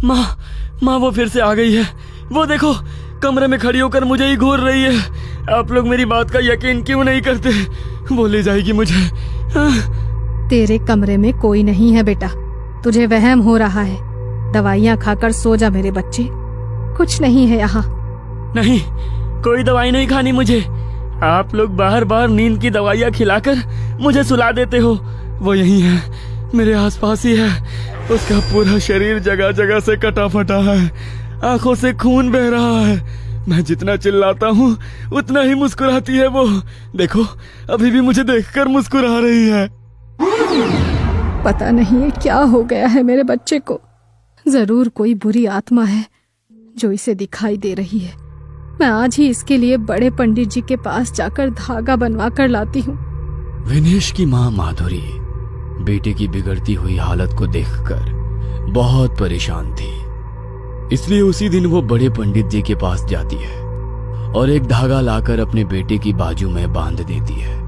माँ वो फिर से आ गई है। वो देखो, कमरे में खड़ी होकर मुझे ही घूर रही है। आप लोग मेरी बात का यकीन क्यों नहीं करते? वो ले जाएगी मुझे। तेरे कमरे में कोई नहीं है बेटा, तुझे वहम हो रहा है। दवाइयाँ खाकर सो जा मेरे बच्चे, कुछ नहीं है यहाँ। नहीं, कोई दवाई नहीं खानी मुझे। आप लोग बार बार नींद की दवाइयाँ खिलाकर मुझे सुला देते हो। वो यही है, मेरे आसपास ही है। उसका पूरा शरीर जगह जगह से कटा फटा है, आंखों से खून बह रहा है। मैं जितना चिल्लाता हूँ उतना ही मुस्कुराती है वो। देखो, अभी भी मुझे देखकर मुस्कुरा रही है। पता नहीं है क्या हो गया है मेरे बच्चे को। जरूर कोई बुरी आत्मा है जो इसे दिखाई दे रही है। मैं आज ही इसके लिए बड़े पंडित जी के पास जाकर धागा बनवा कर लाती हूँ। विनेश की माँ माधुरी बेटे की बिगड़ती हुई हालत को देखकर बहुत परेशान थी। इसलिए उसी दिन वो बड़े पंडित जी के पास जाती है और एक धागा लाकर अपने बेटे की बाजू में बांध देती है।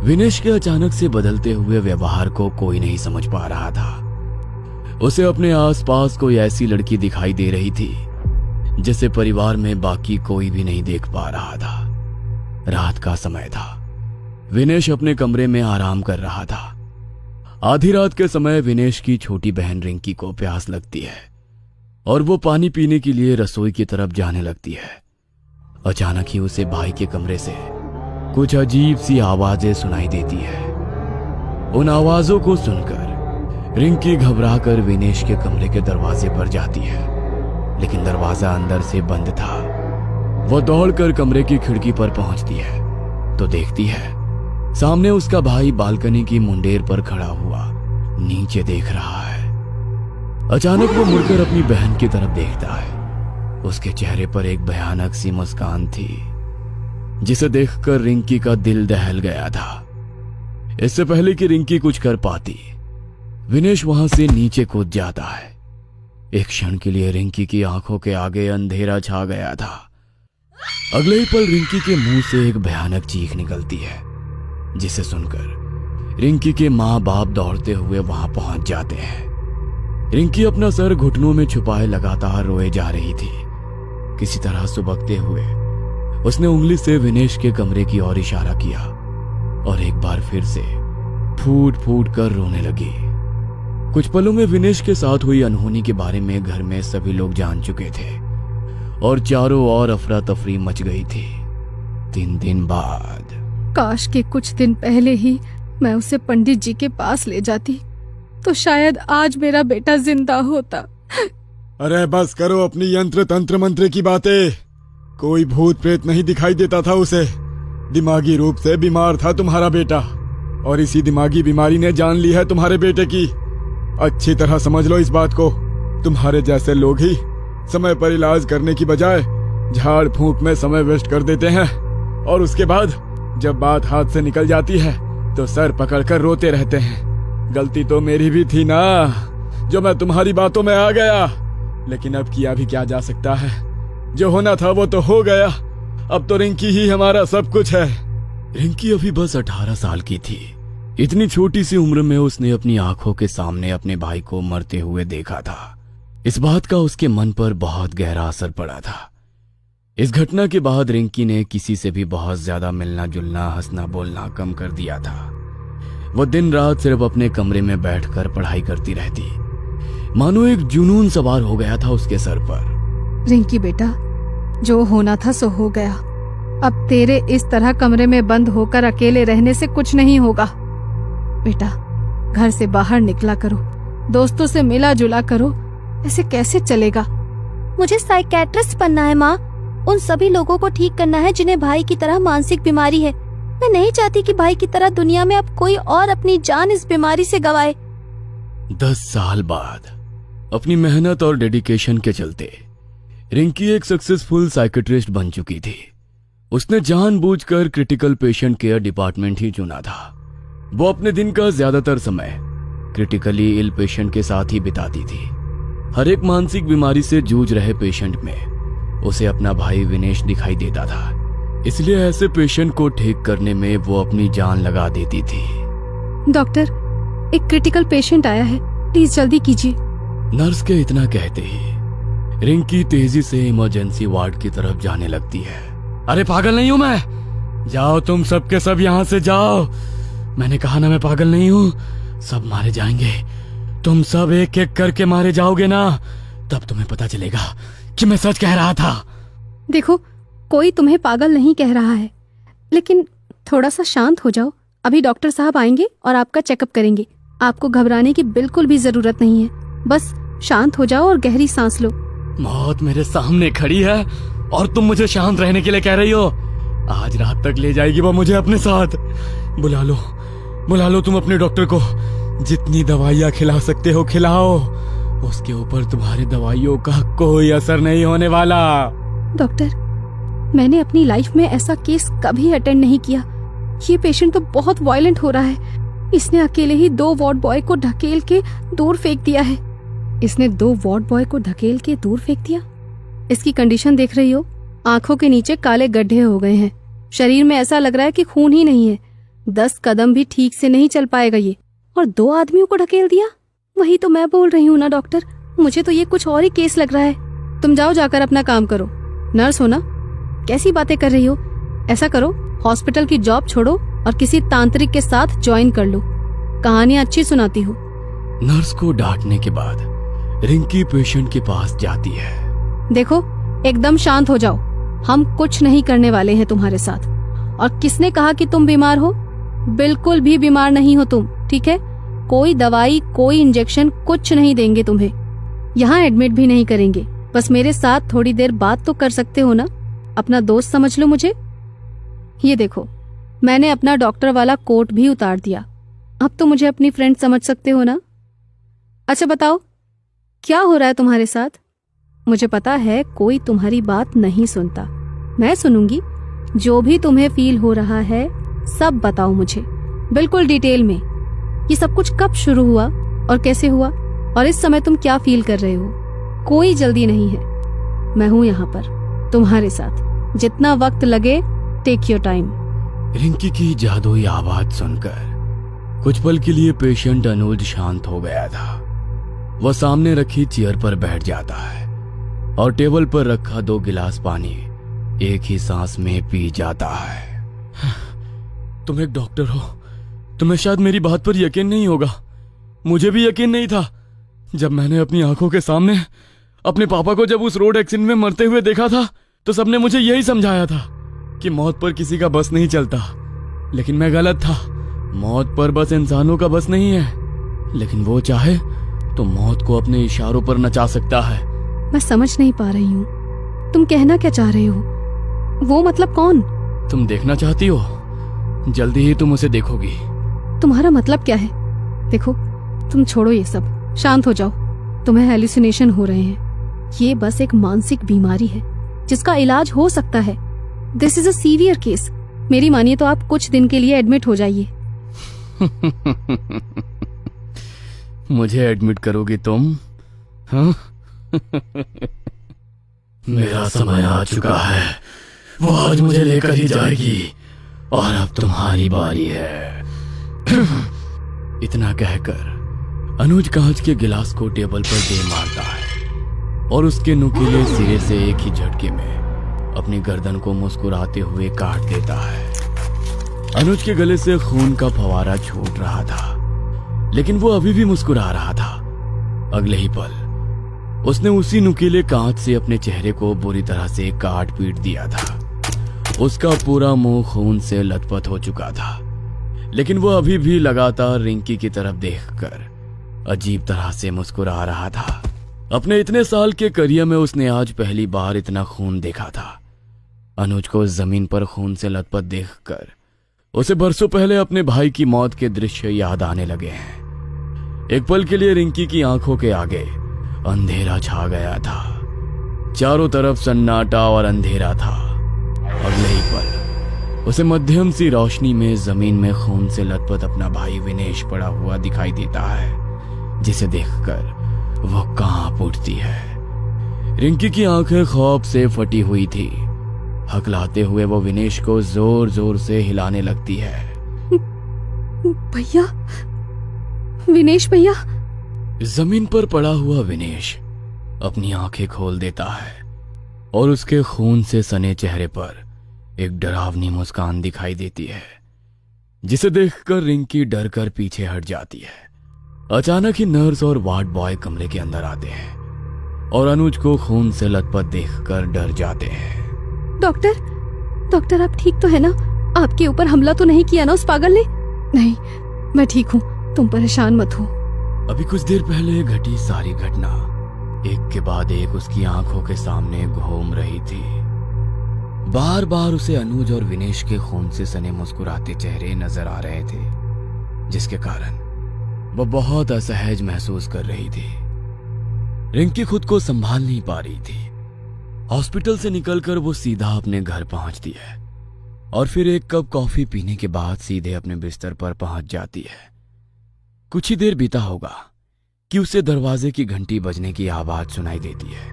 विनेश के अचानक से बदलते हुए व्यवहार को कोई नहीं समझ पा रहा था। उसे अपने आसपास कोई ऐसी लड़की दिखाई दे रही थी जिसे परिवार में बाकी कोई भी नहीं देख पा रहा था। रात का समय था। विनेश अपने कमरे में आराम कर रहा था। आधी रात के समय विनेश की छोटी बहन रिंकी को प्यास लगती है और वो पानी पीने के लिए रसोई की तरफ जाने लगती है। अचानक ही उसे भाई के कमरे से कुछ अजीब सी आवाजें सुनाई देती है। उन आवाजों को सुनकर रिंकी घबराकर विनेश के कमरे के दरवाजे पर जाती है, लेकिन दरवाजा अंदर से बंद था। वो दौड़कर कमरे की खिड़की पर पहुंचती है तो देखती है सामने उसका भाई बालकनी की मुंडेर पर खड़ा हुआ नीचे देख रहा है। अचानक वो मुड़कर अपनी बहन की तरफ देखता है। उसके चेहरे पर एक भयानक सी मुस्कान थी जिसे देखकर रिंकी का दिल दहल गया था। इससे पहले कि रिंकी कुछ कर पाती, विनेश वहां से नीचे कूद जाता है। एक क्षण के लिए रिंकी की आंखों के आगे अंधेरा छा गया था। अगले ही पल रिंकी के मुंह से एक भयानक चीख निकलती है, जिसे सुनकर रिंकी के माँ बाप दौड़ते हुए वहां पहुंच जाते हैं। रिंकी अपना सर घुटनों में छुपाए लगातार रोए जा रही थी। किसी तरह सुबकते हुए उसने उंगली से विनेश के कमरे की ओर इशारा किया और एक बार फिर से फूट फूट कर रोने लगी। कुछ पलों में विनेश के साथ हुई अनहोनी के बारे में घर में सभी लोग जान चुके थे और चारों ओर अफरा तफरी मच गई थी। 3 दिन बाद काश के कुछ दिन पहले ही मैं उसे पंडित जी के पास ले जाती तो शायद आज मेरा बेटा जिंदा होता। अरे बस करो अपनी यंत्र तंत्र मंत्र की बातें। कोई भूत प्रेत नहीं दिखाई देता था उसे। दिमागी रूप से बीमार था तुम्हारा बेटा और इसी दिमागी बीमारी ने जान ली है तुम्हारे बेटे की। अच्छी तरह समझ लो इस बात को। तुम्हारे जैसे लोग ही समय पर इलाज करने की बजाय झाड़ फूंक में समय वेस्ट कर देते हैं और उसके बाद जब बात हाथ से निकल जाती है तो सर पकड़कर रोते रहते हैं। गलती तो मेरी भी थी ना, जो मैं तुम्हारी बातों में आ गया, लेकिन अब किया भी क्या जा सकता है। जो होना था वो तो हो गया। अब तो रिंकी ही हमारा सब कुछ है। रिंकी अभी बस 18 साल की थी। इतनी छोटी सी उम्र में उसने अपनी आंखों के सामने अपने भाई को मरते हुए देखा था। इस बात का उसके मन पर बहुत गहरा असर पड़ा था। इस घटना के बाद रिंकी ने किसी से भी बहुत ज्यादा मिलना जुलना, हंसना बोलना कम कर दिया था। वो दिन रात सिर्फ अपने कमरे में बैठकर पढ़ाई करती रहती, मानो एक जुनून सवार हो गया था उसके सर पर। रिंकी बेटा, जो होना था सो हो गया। अब तेरे इस तरह कमरे में बंद होकर अकेले रहने से कुछ नहीं होगा। बेटा, घर से बाहर निकला करो, दोस्तों से मिला जुला करो। ऐसे कैसे चलेगा? मुझे साइकेट्रिस्ट बनना है माँ। उन सभी लोगों को ठीक करना है जिन्हें भाई की तरह मानसिक बीमारी है। मैं नहीं चाहती कि भाई की तरह दुनिया में अब कोई और अपनी जान इस बीमारी से गंवाए। 10 साल बाद अपनी मेहनत और डेडिकेशन के चलते रिंकी एक सक्सेसफुल साइकेट्रिस्ट बन चुकी थी। उसने जानबूझकर क्रिटिकल पेशेंट केयर डिपार्टमेंट ही चुना था। वो अपने दिन का ज्यादातर समय क्रिटिकली इल पेशेंट के साथ ही बिताती थी। हर एक मानसिक बीमारी से जूझ रहे पेशेंट में उसे अपना भाई विनेश दिखाई देता था। इसलिए ऐसे पेशेंट को ठीक करने में वो अपनी जान लगा देती थी। डॉक्टर, एक क्रिटिकल पेशेंट आया है, प्लीज जल्दी कीजिए। नर्स के इतना कहते ही रिंकी तेजी से इमरजेंसी वार्ड की तरफ जाने लगती है। अरे पागल नहीं हूं मैं, जाओ तुम सब के सब यहां से जाओ। मैंने कहा ना मैं पागल नहीं हूं। सब मारे जाएंगे, तुम सब एक एक करके मारे जाओगे ना, तब तुम्हें पता चलेगा कि मैं सच कह रहा था। देखो, कोई तुम्हें पागल नहीं कह रहा है, लेकिन थोड़ा सा शांत हो जाओ। अभी डॉक्टर साहब आएंगे और आपका चेकअप करेंगे। आपको घबराने की बिल्कुल भी जरूरत नहीं है, बस शांत हो जाओ और गहरी सांस लो। मौत मेरे सामने खड़ी है और तुम मुझे शांत रहने के लिए कह रही हो। आज रात तक ले जाएगी वो मुझे अपने साथ। बुला लो तुम अपने डॉक्टर को। जितनी दवाइयाँ खिला सकते हो खिलाओ, उसके ऊपर तुम्हारी दवाइयों का कोई असर नहीं होने वाला। डॉक्टर, मैंने अपनी लाइफ में ऐसा केस कभी अटेंड नहीं किया। ये पेशेंट तो बहुत वायलेंट हो रहा है। इसने अकेले ही 2 वार्ड बॉय को ढकेल के दूर फेंक दिया है। इसने 2 वार्ड बॉय को ढकेल के दूर फेंक दिया। इसकी कंडीशन देख रही हो, आंखों के नीचे काले गड्ढे हो गए हैं। शरीर में ऐसा लग रहा है कि खून ही नहीं है। 10 कदम भी ठीक से नहीं चल पाएगा ये, और 2 आदमियों को ढकेल दिया। वही तो मैं बोल रही हूँ ना डॉक्टर, मुझे तो ये कुछ और ही केस लग रहा है। तुम जाओ, जाकर अपना काम करो। नर्स हो ना, कैसी बातें कर रही हो। ऐसा करो, हॉस्पिटल की जॉब छोड़ो और किसी तांत्रिक के साथ ज्वाइन कर लो। कहानियां अच्छी सुनाती हो। नर्स को डांटने के बाद रिंकी पेशेंट के पास जाती है। देखो, एकदम शांत हो जाओ। हम कुछ नहीं करने वाले हैं तुम्हारे साथ। और किसने कहा कि तुम बीमार हो? बिल्कुल भी बीमार नहीं हो तुम, ठीक है? कोई दवाई, कोई इंजेक्शन कुछ नहीं देंगे तुम्हें। यहाँ एडमिट भी नहीं करेंगे। बस मेरे साथ थोड़ी देर बात तो कर सकते हो ना। अपना दोस्त समझ लो मुझे। ये देखो, मैंने अपना डॉक्टर वाला कोट भी उतार दिया। अब तो मुझे अपनी फ्रेंड समझ सकते हो ना। अच्छा बताओ, क्या हो रहा है तुम्हारे साथ? मुझे पता है कोई तुम्हारी बात नहीं सुनता। मैं सुनूंगी। जो भी तुम्हें फील हो रहा है सब बताओ मुझे, बिल्कुल डिटेल में। ये सब कुछ कब शुरू हुआ और कैसे हुआ, और इस समय तुम क्या फील कर रहे हो? कोई जल्दी नहीं है। मैं हूं यहाँ पर तुम्हारे साथ। जितना वक्त लगे, टेक योर टाइम। रिंकी की जादुई आवाज सुनकर कुछ पल के लिए पेशेंट अनुज शांत हो गया था। वह सामने रखी चेयर पर बैठ जाता है और टेबल पर रखा 2 गिलास पानी एक ही सांस में पी जाता है। तुम एक डॉक्टर हो, तुम्हें शायद मेरी बात पर यकीन नहीं होगा। मुझे भी यकीन नहीं था जब मैंने अपनी आंखों के सामने अपने पापा को जब उस रोड एक्सीडेंट में मरते हुए देखा था, तो सबने मुझे यही समझाया था कि मौत पर किसी का बस नहीं चलता। लेकिन मैं गलत था। मौत पर बस इंसानों का बस नहीं है, लेकिन वो चाहे तो मौत को अपने इशारों पर नचा सकता है। मैं समझ नहीं पा रही हूँ, तुम कहना क्या चाह रहे हो? वो मतलब कौन? तुम देखना चाहती हो? जल्दी ही तुम उसे देखोगी। तुम्हारा मतलब क्या है? देखो, तुम छोड़ो ये सब, शांत हो जाओ। तुम्हें हेलुसिनेशन हो रहे हैं। ये बस एक मानसिक बीमारी है जिसका इलाज हो सकता है। This is a severe case. मेरी मानिए तो आप कुछ दिन के लिए एडमिट हो जाइए। मुझे एडमिट करोगी तुम? हाँ? मेरा समय आ चुका है। वो आज मुझे लेकर ही जाएगी और अब तुम्हारी बारी है। इतना कहकर अनुज कांच के गिलास को टेबल पर दे मारता है और उसके नुकीले सिरे से एक ही झटके में अपनी गर्दन को मुस्कुराते हुए काट देता है। अनुज के गले से खून का फवारा छूट रहा था, लेकिन वो अभी भी मुस्कुरा रहा था। अगले ही पल उसने उसी नुकीले कांच से अपने चेहरे को बुरी तरह से काट पीट दिया था। उसका पूरा मुंह खून से लथपथ हो चुका था, लेकिन वो अभी भी लगातार रिंकी की तरफ देखकर अजीब तरह से मुस्कुरा रहा था। अपने इतने साल के करियर में उसने आज पहली बार इतना खून देखा था। अनुज को जमीन पर खून से लथपथ देखकर उसे बरसों पहले अपने भाई की मौत के दृश्य याद आने लगे हैं। एक पल के लिए रिंकी की आंखों के आगे अंधेरा छा गया था। चारों तरफ सन्नाटा और अंधेरा था। अगले ही पल उसे मध्यम सी रोशनी में जमीन में खून से लथपथ अपना भाई विनेश पड़ा हुआ दिखाई देता है, जिसे देखकर वो कांप उठती है। रिंकी की आंखें खौफ से फटी हुई थी। हकलाते हुए वो विनेश को जोर जोर से हिलाने लगती है। भैया, विनेश भैया, जमीन पर पड़ा हुआ विनेश अपनी आंखें खोल देता है और उसके खून से सने चेहरे पर एक डरावनी मुस्कान दिखाई देती है, जिसे देखकर रिंकी डर कर पीछे हट जाती है। अचानक ही नर्स और वार्ड बॉय कमरे के अंदर आते हैं और अनुज को खून से लथपथ देखकर डर जाते हैं। डॉक्टर आप ठीक तो है ना? आपके ऊपर हमला तो नहीं किया ना उस पागल ने? नहीं, मैं ठीक हूँ, तुम परेशान मत हो। अभी कुछ देर पहले घटी सारी घटना एक के बाद एक उसकी आंखों के सामने घूम रही थी। बार बार उसे अनुज और विनेश के खून से सने मुस्कुराते चेहरे नजर आ रहे थे, जिसके कारण वह बहुत असहज महसूस कर रही थी। रिंकी खुद को संभाल नहीं पा रही थी। हॉस्पिटल से निकलकर वो सीधा अपने घर पहुंचती है और फिर एक कप कॉफी पीने के बाद सीधे अपने बिस्तर पर पहुंच जाती है। कुछ ही देर बीता होगा कि उसे दरवाजे की घंटी बजने की आवाज सुनाई देती है।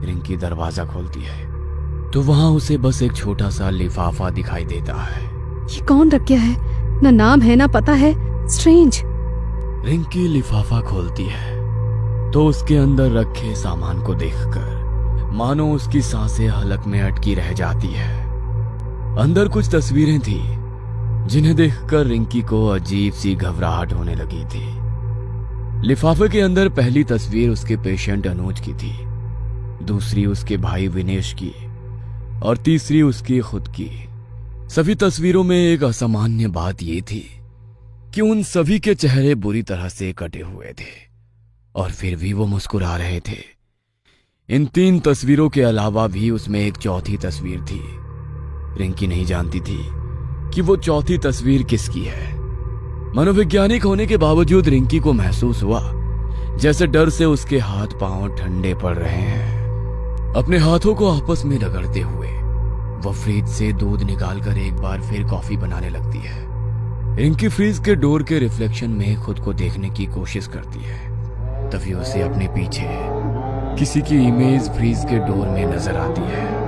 रिंकी दरवाजा खोलती है तो वहां उसे बस एक छोटा सा लिफाफा दिखाई देता है। ये कौन रख गया है? ना नाम है ना पता है, स्ट्रेंज। रिंकी लिफाफा खोलती है तो उसके अंदर रखे सामान को देखकर मानो उसकी सांसें हलक में अटकी रह जाती है। अंदर कुछ तस्वीरें थी जिन्हें देखकर रिंकी को अजीब सी घबराहट होने लगी थी। लिफाफे के अंदर पहली तस्वीर उसके पेशेंट अनुज की थी, दूसरी उसके भाई विनेश की और तीसरी उसकी खुद की। सभी तस्वीरों में एक असामान्य बात यह थी कि उन सभी के चेहरे बुरी तरह से कटे हुए थे और फिर भी वो मुस्कुरा रहे थे। इन 3 तस्वीरों के अलावा भी उसमें एक चौथी तस्वीर थी। रिंकी नहीं जानती थी कि वो चौथी तस्वीर किसकी है। मनोवैज्ञानिक होने के बावजूद रिंकी को महसूस हुआ जैसे डर से उसके हाथ पांव ठंडे पड़ रहे हैं। अपने हाथों को आपस में रगड़ते हुए वह फ्रिज से दूध निकालकर एक बार फिर कॉफी बनाने लगती है। रिंकी फ्रिज के डोर के रिफ्लेक्शन में खुद को देखने की कोशिश करती है, तभी उसे अपने पीछे किसी की इमेज फ्रिज के डोर में नजर आती है।